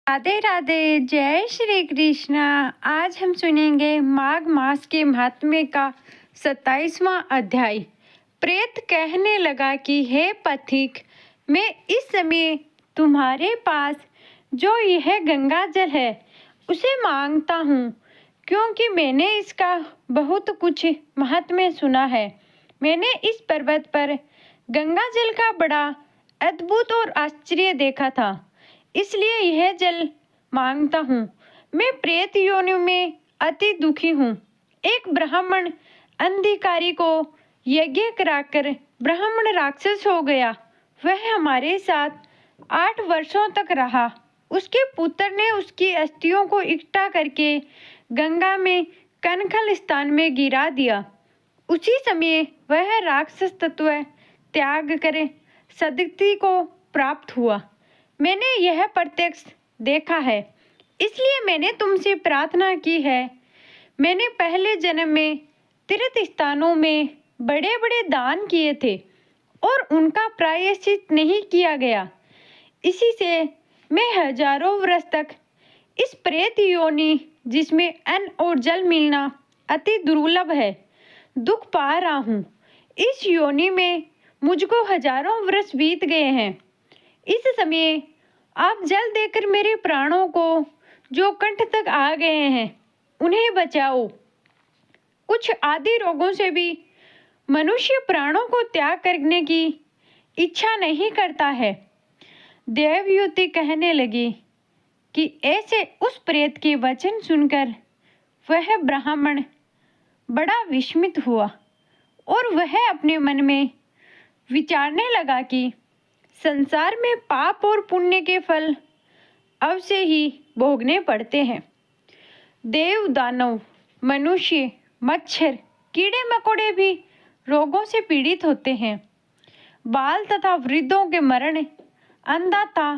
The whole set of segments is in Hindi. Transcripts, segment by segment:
राधे राधे, जय श्री कृष्णा। आज हम सुनेंगे माघ मास के महात्म्य का 27वां अध्याय। प्रेत कहने लगा कि हे पथिक, मैं इस समय तुम्हारे पास जो यह गंगा जल है उसे मांगता हूँ, क्योंकि मैंने इसका बहुत कुछ महात्म्य सुना है। मैंने इस पर्वत पर गंगा जल का बड़ा अद्भुत और आश्चर्य देखा था, इसलिए यह जल मांगता हूँ। मैं प्रेत योनि में अति दुखी हूँ। एक ब्राह्मण अंधिकारी को यज्ञ कराकर ब्राह्मण राक्षस हो गया। वह हमारे साथ 8 वर्षों तक रहा। उसके पुत्र ने उसकी अस्थियों को इकट्ठा करके गंगा में कनखल स्थान में गिरा दिया। उसी समय वह राक्षस तत्व त्याग कर सद्गति को प्राप्त हुआ। मैंने यह प्रत्यक्ष देखा है, इसलिए मैंने तुमसे प्रार्थना की है। मैंने पहले जन्म में तीर्थ स्थानों में बड़े बड़े दान किए थे और उनका प्रायश्चित नहीं किया गया। इसी से मैं हजारों वर्ष तक इस प्रेत योनि, जिसमें अन्न और जल मिलना अति दुर्लभ है, दुख पा रहा हूँ। इस योनि में मुझको हजारों वर्ष बीत गए हैं। इस समय आप जल देकर मेरे प्राणों को, जो कंठ तक आ गए हैं, उन्हें बचाओ। कुछ आदि रोगों से भी मनुष्य प्राणों को त्याग करने की इच्छा नहीं करता है। देवयुति कहने लगी कि ऐसे उस प्रेत के वचन सुनकर वह ब्राह्मण बड़ा विस्मित हुआ और वह अपने मन में विचारने लगा कि संसार में पाप और पुण्य के फल अवश्य ही भोगने पड़ते हैं। देव, दानव, मनुष्य, मच्छर, कीड़े मकोड़े भी रोगों से पीड़ित होते हैं। बाल तथा वृद्धों के मरण, अंधता,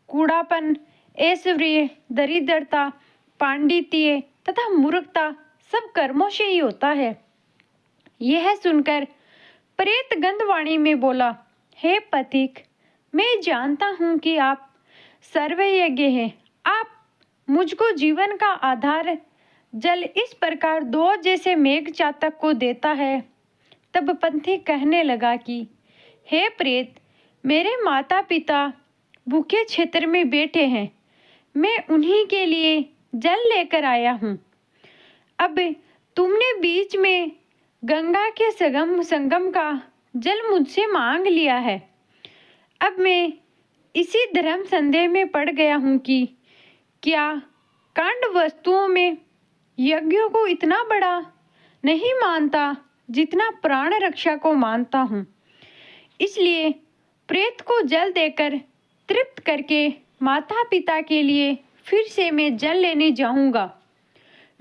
कूड़ापन, ऐश्वर्य, दरिद्रता, पांडित्य तथा मूर्खता सब कर्मों से ही होता है। यह सुनकर प्रेत गंधवाणी में बोला, हे पथिक, मैं जानता हूँ कि आप सर्वयज्ञ हैं। आप मुझको जीवन का आधार जल इस प्रकार दो जैसे मेघ चातक को देता है। तब पथिक कहने लगा कि हे प्रेत, मेरे माता पिता भूखे क्षेत्र में बैठे हैं। मैं उन्हीं के लिए जल लेकर आया हूँ। अब तुमने बीच में गंगा के संगम का जल मुझसे मांग लिया है। अब मैं इसी धर्म संदेह में पड़ गया हूँ कि क्या कांड वस्तुओं में यज्ञों को इतना बड़ा नहीं मानता जितना प्राण रक्षा को मानता हूँ। इसलिए प्रेत को जल देकर तृप्त करके माता पिता के लिए फिर से मैं जल लेने जाऊंगा।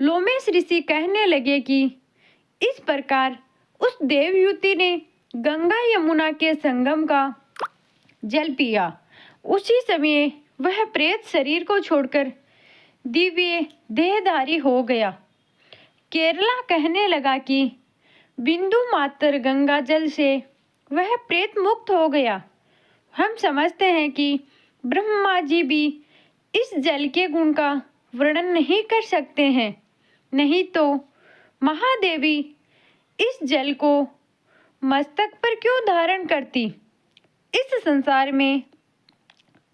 लोमेश ऋषि कहने लगे कि इस प्रकार उस देवयुति ने गंगा यमुना के संगम का जल पिया। उसी समय वह प्रेत शरीर को छोड़कर दिव्य देहधारी हो गया। केरला कहने लगा कि बिंदु मात्र गंगा जल से वह प्रेत मुक्त हो गया। हम समझते हैं कि ब्रह्मा जी भी इस जल के गुण का वर्णन नहीं कर सकते हैं, नहीं तो महादेवी इस जल को मस्तक पर क्यों धारण करती। इस संसार में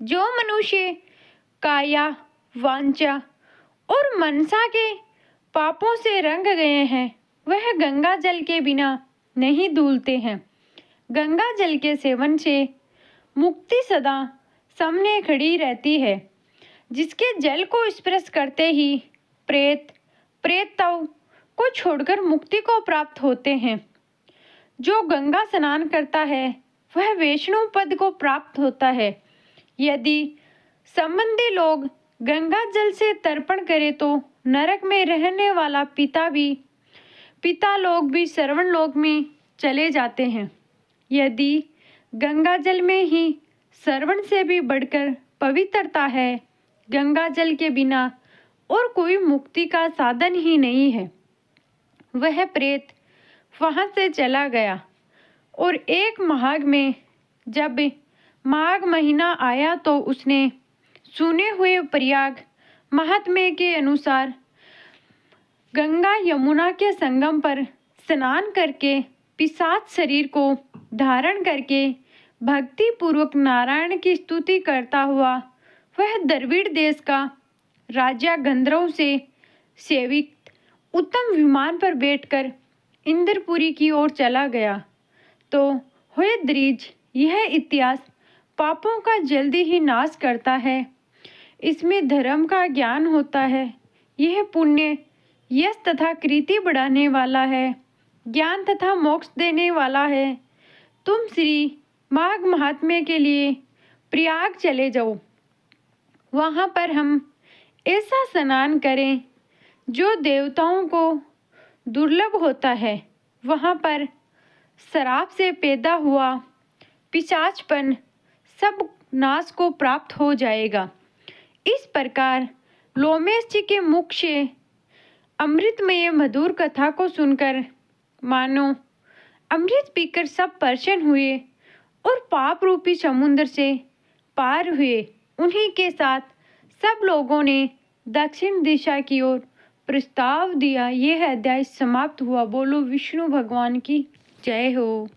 जो मनुष्य काया, वांछा और मनसा के पापों से रंग गए हैं, वह गंगा जल के बिना नहीं धुलते हैं। गंगा जल के सेवन से मुक्ति सदा सामने खड़ी रहती है। जिसके जल को स्पर्श करते ही प्रेतत्व को छोड़कर मुक्ति को प्राप्त होते हैं। जो गंगा स्नान करता है वह वैष्णव पद को प्राप्त होता है। यदि संबंधी लोग गंगा जल से तर्पण करें तो नरक में रहने वाला पिता लोग भी श्रवण लोक में चले जाते हैं। यदि गंगा जल में ही श्रवण से भी बढ़कर पवित्रता है, गंगा जल के बिना और कोई मुक्ति का साधन ही नहीं है। वह प्रेत वहां से चला गया और एक माघ में जब माघ महीना आया तो उसने सुने हुए प्रयाग महात्म्य के अनुसार गंगा यमुना के संगम पर स्नान करके पिशाच शरीर को धारण करके भक्ति पूर्वक नारायण की स्तुति करता हुआ वह द्रविड़ देश का राजा गंधर्व से सेवित उत्तम विमान पर बैठकर इंद्रपुरी की ओर चला गया। तो हुए द्रिज, यह इतिहास पापों का जल्दी ही नाश करता है। इसमें धर्म का ज्ञान होता है। यह पुण्य यश तथा कृति बढ़ाने वाला है, ज्ञान तथा मोक्ष देने वाला है। तुम श्री माघ महात्म्य के लिए प्रयाग चले जाओ। वहाँ पर हम ऐसा स्नान करें जो देवताओं को दुर्लभ होता है। वहाँ पर शराब से पैदा हुआ पिशाचपन सब नाश को प्राप्त हो जाएगा। इस प्रकार लोमेश जी के मुख से अमृतमय मधुर कथा को सुनकर मानो अमृत पीकर सब प्रसन्न हुए और पाप रूपी समुद्र से पार हुए। उन्हीं के साथ सब लोगों ने दक्षिण दिशा की ओर प्रस्ताव दिया। यह अध्याय समाप्त हुआ। बोलो विष्णु भगवान की जय हो।